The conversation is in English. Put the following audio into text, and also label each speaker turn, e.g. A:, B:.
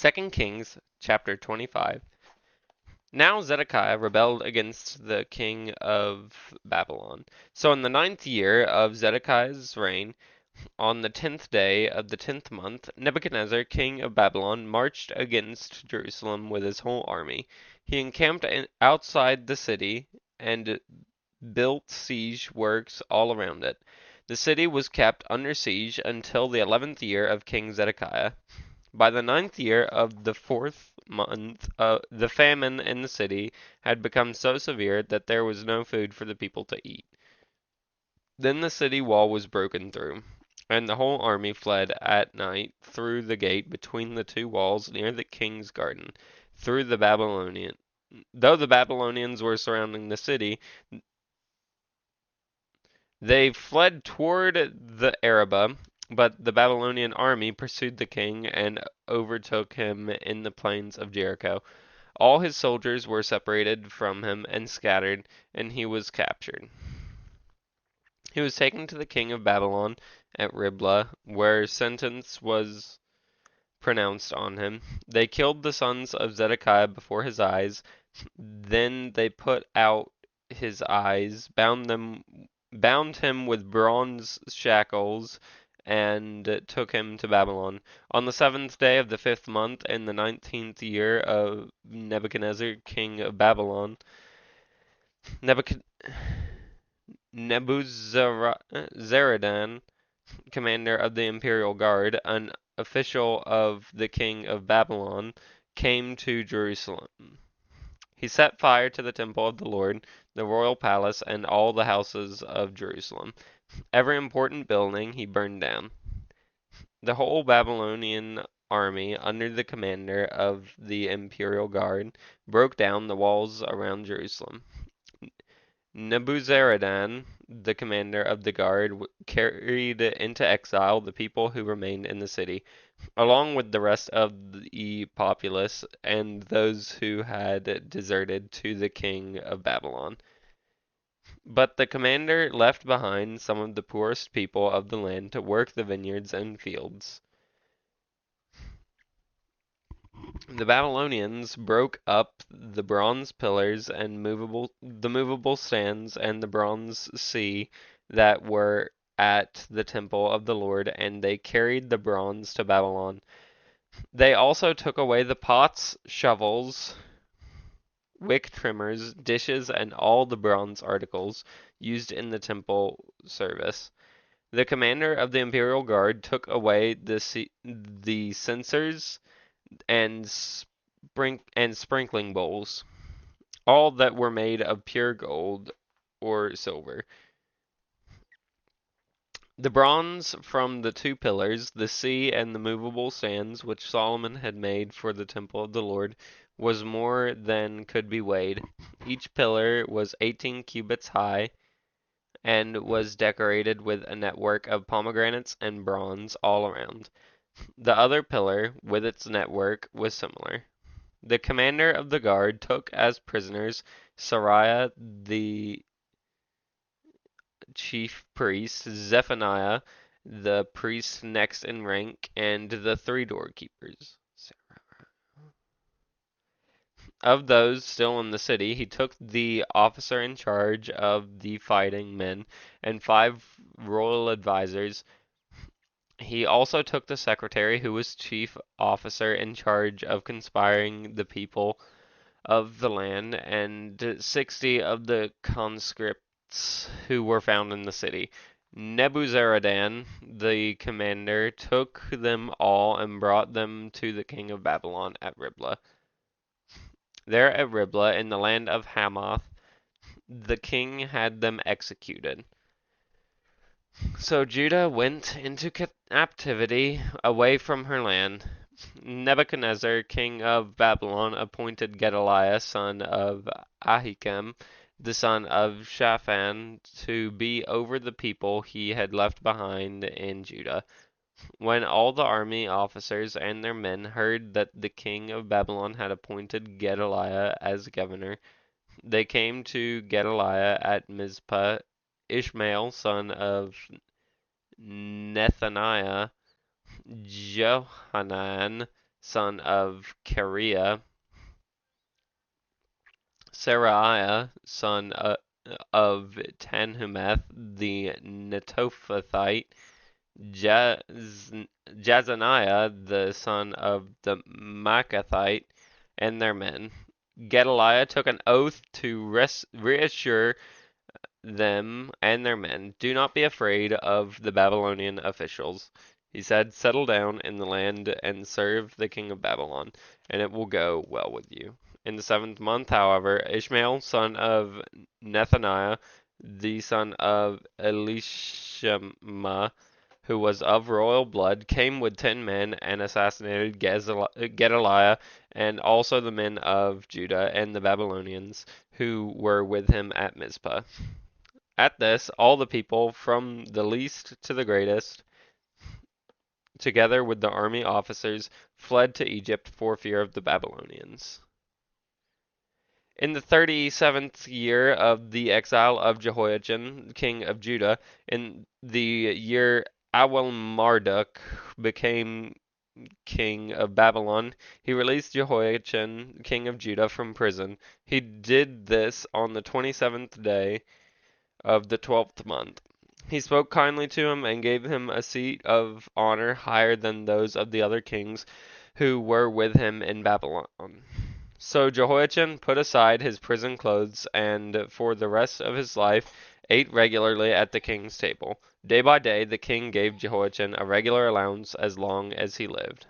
A: 2 Kings chapter 25. Now Zedekiah rebelled against the king of Babylon. So in the 9th year of Zedekiah's reign, on the 10th day of the 10th month, Nebuchadnezzar, king of Babylon, marched against Jerusalem with his whole army. He encamped outside the city and built siege works all around it. The city was kept under siege until the 11th year of King Zedekiah. By the 9th year of the 4th month, the famine in the city had become so severe that there was no food for the people to eat. Then the city wall was broken through, and the whole army fled at night through the gate between the two walls near the king's garden, through the Babylonian. Though the Babylonians were surrounding the city, they fled toward the Arabah, but the Babylonian army pursued the king and overtook him in the plains of Jericho. All his soldiers were separated from him and scattered, and he was captured. He was taken to the king of Babylon at Riblah, where sentence was pronounced on him. They killed the sons of Zedekiah before his eyes. Then they put out his eyes, bound him with bronze shackles, and took him to Babylon. On the 7th day of the 5th month, in the 19th year of Nebuchadnezzar, king of Babylon, Nebuchad- Nebuzaradan, commander of the imperial guard, an official of the king of Babylon, came to Jerusalem. He set fire to the temple of the Lord, the royal palace, and all the houses of Jerusalem. Every important building he burned down. The whole Babylonian army, under the commander of the imperial guard, broke down the walls around Jerusalem. Nebuzaradan, the commander of the guard, carried into exile the people who remained in the city, along with the rest of the populace and those who had deserted to the king of Babylon. But the commander left behind some of the poorest people of the land to work the vineyards and fields. The Babylonians broke up the bronze pillars and the movable stands and the bronze sea that were at the temple of the Lord, and they carried the bronze to Babylon. They also took away the pots, shovels, wick trimmers, dishes, and all the bronze articles used in the temple service. The commander of the imperial guard took away the censers and sprinkling bowls, all that were made of pure gold or silver. The bronze from the two pillars, the sea, and the movable stands which Solomon had made for the temple of the Lord was more than could be weighed. Each pillar was 18 cubits high and was decorated with a network of pomegranates and bronze all around. The other pillar, with its network, was similar. The commander of the guard took as prisoners Sariah the chief priest, Zephaniah the priest next in rank, and the three doorkeepers. Of those still in the city, he took the officer in charge of the fighting men and 5 royal advisers. He also took the secretary, who was chief officer in charge of conspiring the people of the land, and 60 of the conscripts who were found in the city. Nebuzaradan, the commander, took them all and brought them to the king of Babylon at Riblah. There at Riblah, in the land of Hamath, the king had them executed. So Judah went into captivity away from her land. Nebuchadnezzar, king of Babylon, appointed Gedaliah, son of Ahikam, the son of Shaphan, to be over the people he had left behind in Judah. When all the army officers and their men heard that the king of Babylon had appointed Gedaliah as governor, they came to Gedaliah at Mizpah. Ishmael, son of Nethaniah, Johanan, son of Kareah, Seraiah, son of Tanhumeth the Netophathite, Jazaniah, the son of the Maacathite, and their men. Gedaliah took an oath to reassure them and their men, "Do not be afraid of the Babylonian officials." He said, "Settle down in the land and serve the king of Babylon, and it will go well with you." In the 7th month, however, Ishmael, son of Nethaniah, the son of Elishama, who was of royal blood, came with 10 men and assassinated Gedaliah and also the men of Judah and the Babylonians who were with him at Mizpah. At this, all the people, from the least to the greatest, together with the army officers, fled to Egypt for fear of the Babylonians. In the 37th year of the exile of Jehoiachin, king of Judah, in the year Awel-Marduk became king of Babylon, he released Jehoiachin, king of Judah, from prison. He did this on the 27th day of the 12th month. He spoke kindly to him and gave him a seat of honor higher than those of the other kings who were with him in Babylon. So Jehoiachin put aside his prison clothes and for the rest of his life ate regularly at the king's table. Day by day the king gave Jehoiachin a regular allowance as long as he lived.